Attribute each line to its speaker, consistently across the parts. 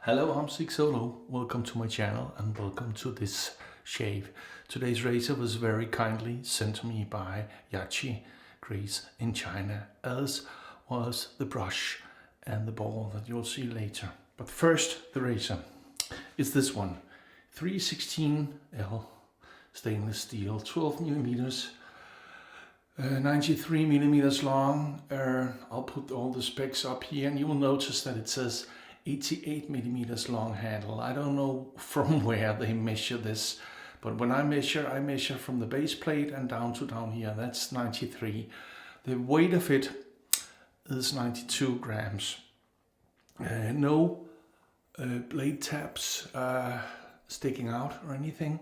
Speaker 1: Hello, I'm sigsolo. Welcome to my channel and welcome to this shave. Today's razor was very kindly sent to me by Yaqi Greece in China, as was the brush and the ball that you'll see later. But first, the razor. It's this one, 316L stainless steel, 12 millimeters, 93 millimeters long. I'll put all the specs up here and you will notice that it says 88 millimeters long handle. I don't know from where they measure this, but when I measure from the base plate and down here. That's 93. The weight of it is 92 grams. No blade tabs sticking out or anything.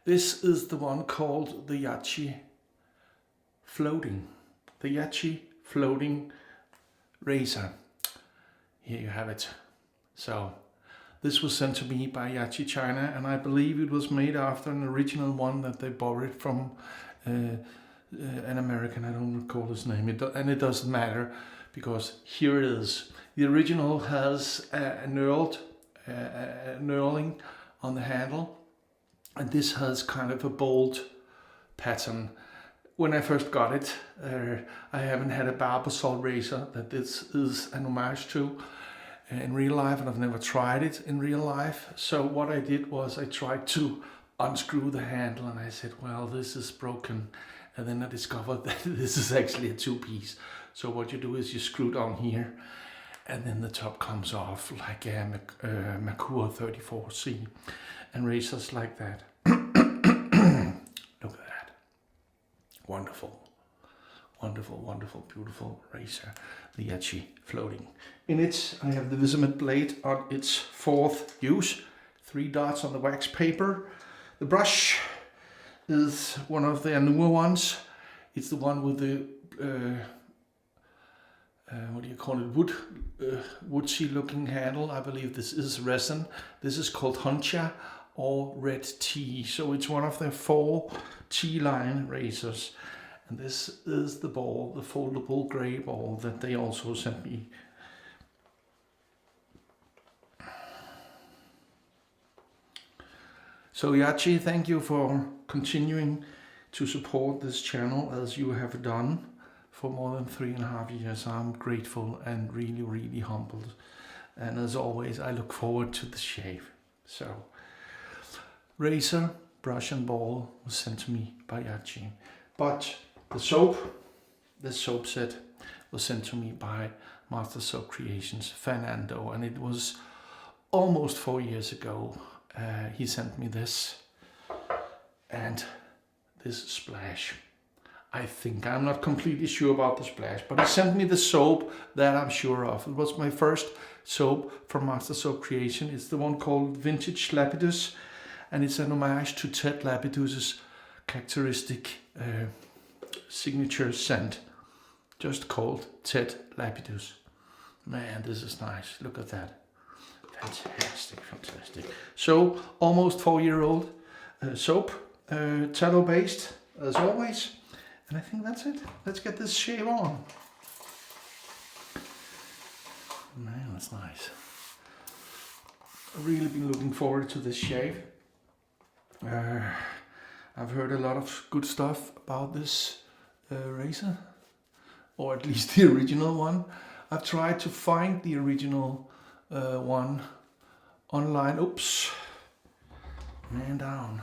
Speaker 1: This is the one called the Yaqi floating. The Yaqi floating razor. Here you have it. So this was sent to me by Yaqi China, and I believe it was made after an original one that they borrowed from an American. I don't recall his name, and it doesn't matter because here it is. The original has a knurling on the handle, and this has kind of a bold pattern. When I first got it, I haven't had a barbasol razor that this is an homage to in real life, and I've never tried it in real life. So what I did was I tried to unscrew the handle and I said, well, this is broken. And then I discovered that this is actually a two-piece. So what you do is you screw down here and then the top comes off like a Merkur 34C and razors like that. Look at that. Wonderful. Wonderful, wonderful, beautiful razor, the Yaqi floating. In it, I have the Wizamet blade on its fourth use, 3 dots on the wax paper. The brush is one of their newer ones. It's the one with the, what do you call it, woodsy looking handle. I believe this is resin. This is called Honchu or red tea. So it's one of their 4 T-line razors. And this is the ball, the foldable gray ball that they also sent me. So Yaqi, thank you for continuing to support this channel as you have done for more than 3.5 years. I'm grateful and really, really humbled. And as always, I look forward to the shave. So, razor, brush and ball was sent to me by Yaqi. But the soap set was sent to me by Master Soap Creations, Fernando, and it was almost 4 years ago. He sent me this and this splash. I'm not completely sure about the splash, but he sent me the soap that I'm sure of. It was my first soap from Master Soap Creation. It's the one called Vintage Lapidus, and it's an homage to Ted Lapidus's characteristic signature scent, just called Ted Lapidus. Man, this is nice. Look at that. Fantastic, fantastic. So, almost 4-year-old soap, tallow based as always. And I think that's it. Let's get this shave on. Man, that's nice. I've really been looking forward to this shave. I've heard a lot of good stuff about this razor, or at least the original one. I've tried to find the original one online. Oops, man down.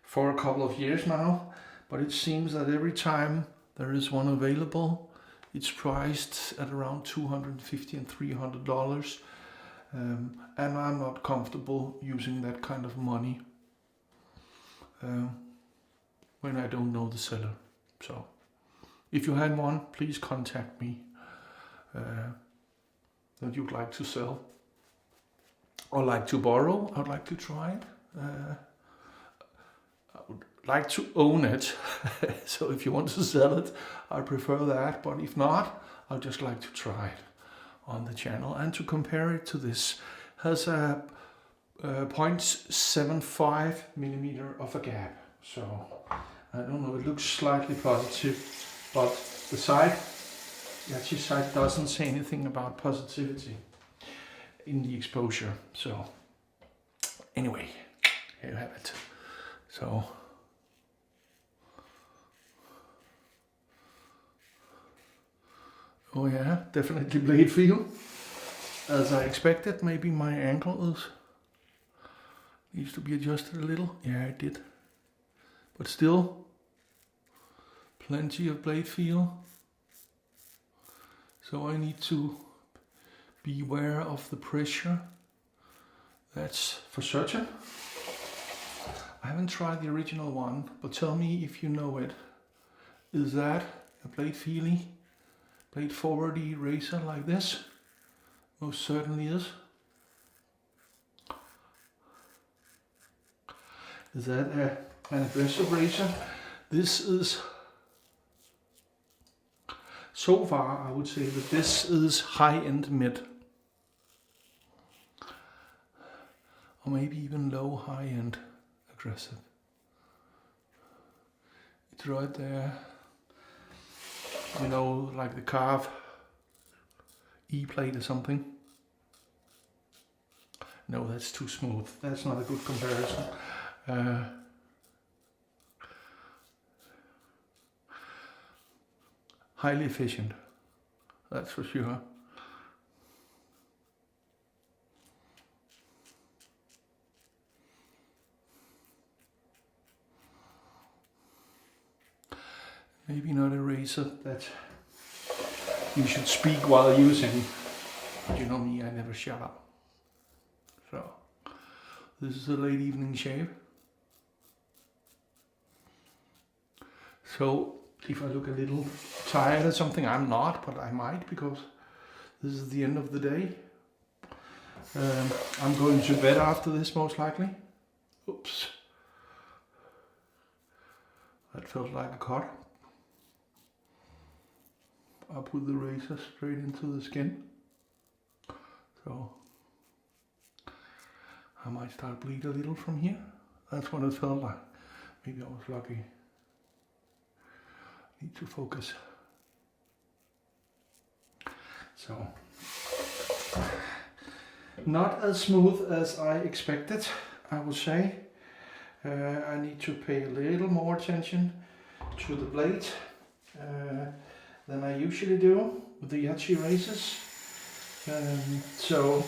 Speaker 1: For a couple of years now, but it seems that every time there is one available, it's priced at around $250 and $300, and I'm not comfortable using that kind of money when I don't know the seller. So if you had one, please contact me that you'd like to sell or like to borrow. I'd like to try it. I would like to own it. So if you want to sell it, I prefer that, but if not, I'd just like to try it on the channel and to compare it to this. Has a 0.75 millimeter of a gap. So I don't know, it looks slightly positive, but the side, Yaqi side doesn't say anything about positivity. in the exposure. So anyway, here you have it. So oh yeah, definitely blade feel. As I expected, maybe my ankle needs to be adjusted a little. Yeah, it did. But still, plenty of blade feel. So I need to be aware of the pressure. That's for certain. I haven't tried the original one, but tell me if you know it. Is that a blade feely, blade forwardy razor like this? Most certainly is. Is that an aggressive razor? This is, so far I would say that this is high-end mid. Or maybe even low high-end aggressive. It's right there. You know, like the Carve E-plate or something. No, that's too smooth. That's not a good comparison. Highly efficient, that's for sure. Maybe not a razor that you should speak while using. You know me, I never shut up. So, this is a late evening shave. So, if I look a little tired or something, I'm not, but I might, because this is the end of the day. I'm going to bed after this, most likely. Oops. That felt like a cut. I put the razor straight into the skin. So I might start bleed a little from here. That's what it felt like. Maybe I was lucky. Need to focus. So not as smooth as I expected, I would say. I need to pay a little more attention to the blade than I usually do with the Yaqi razors. So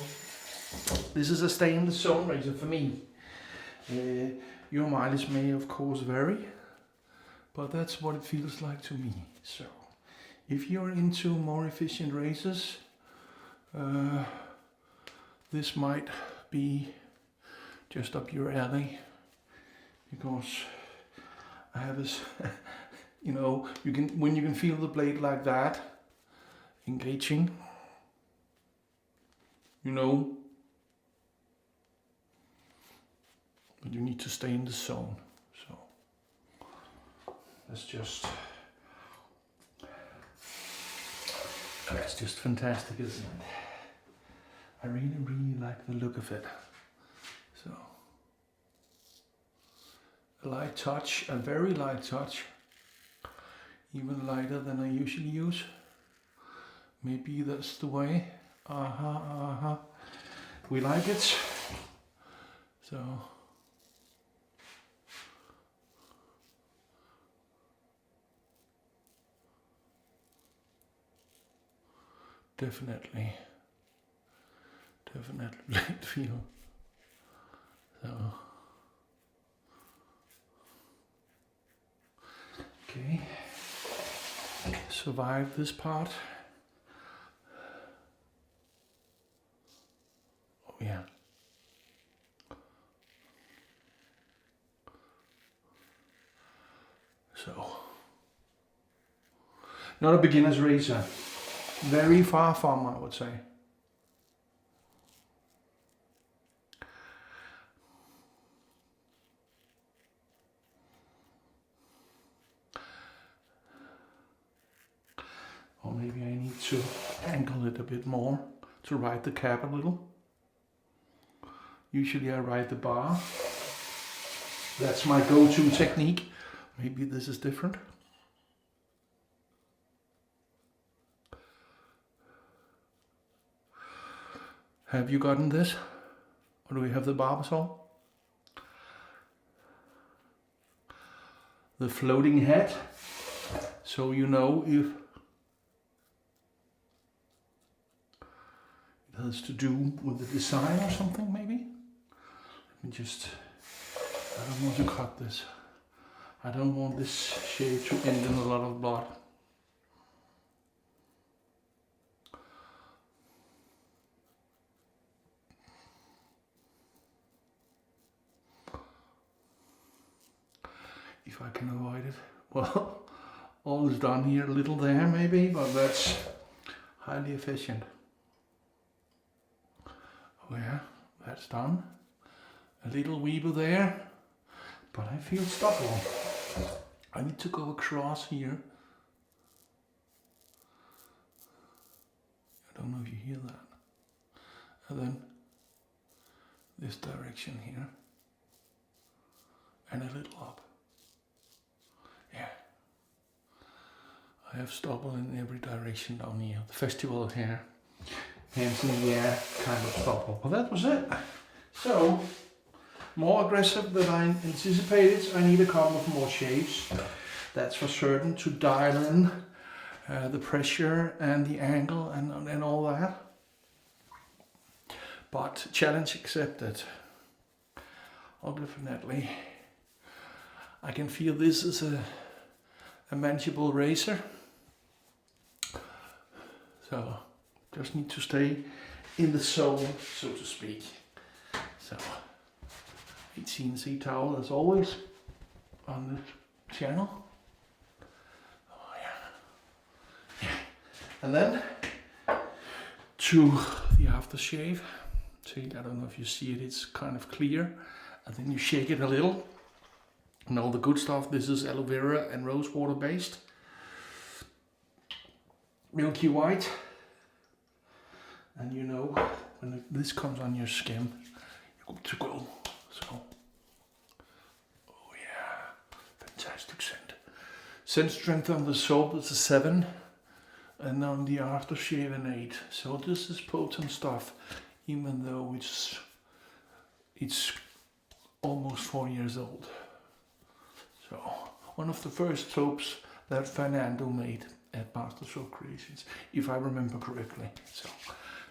Speaker 1: this is a stay in the zone razor for me. Your mileage may of course vary, but that's what it feels like to me. So if you're into more efficient razors, this might be just up your alley, because I have this, you know, when you can feel the blade like that, engaging, you know, but you need to stay in the zone. So that's just fantastic, isn't it? I really, really like the look of it. So a light touch, a very light touch, even lighter than I usually use. Maybe that's the way. We like it. So definitely blade feel. So okay, survive this part. Oh yeah. So not a beginner's razor. Very far from, I would say. Or maybe I need to angle it a bit more to ride the cap a little. Usually I ride the bar. That's my go-to technique. Maybe this is different. Have you gotten this? Or do we have the Barbasol? The floating head, so you know if it has to do with the design or something, maybe? Let me just, I don't want to cut this. I don't want this shave to end in a lot of blood. If I can avoid it. Well, all is done here, a little there maybe, but that's highly efficient. Oh yeah, that's done. A little weeble there, but I feel stubble. I need to go across here. I don't know if you hear that. And then this direction here, and a little up. Yeah, I have stubble in every direction down here. The festival here, hands in the air, kind of stubble. Well, that was it. So, more aggressive than I anticipated. I need a couple of more shaves. That's for certain, to dial in the pressure and the angle and all that. But challenge accepted. Oh, definitely. I can feel this is a manageable razor. So just need to stay in the zone, so to speak. So hc&c towel as always on this channel. Oh yeah. Yeah. And then to the aftershave. See, I don't know if you see it, it's kind of clear. And then you shake it a little. And all the good stuff. This is aloe vera and rose water based. Milky white. And you know, when this comes on your skin, you're good to go. So, oh yeah, fantastic scent. Scent strength on the soap is a 7. And on the aftershave an 8. So this is potent stuff, even though it's almost 4 years old. So, one of the first soaps that Fernando made at Master Soap Creations, if I remember correctly. So,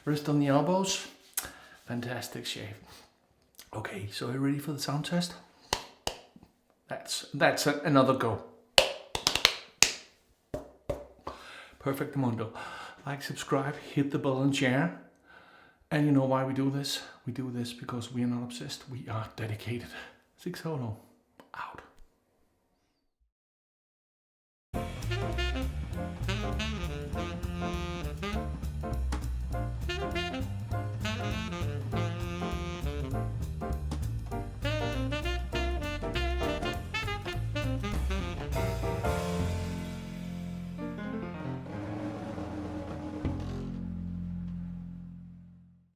Speaker 1: rest on the elbows, fantastic shave. Okay, so are you ready for the sound test? That's another go. Perfect mundo. Like, subscribe, hit the bell and share. And you know why we do this? We do this because we are not obsessed, we are dedicated. Sigsolo.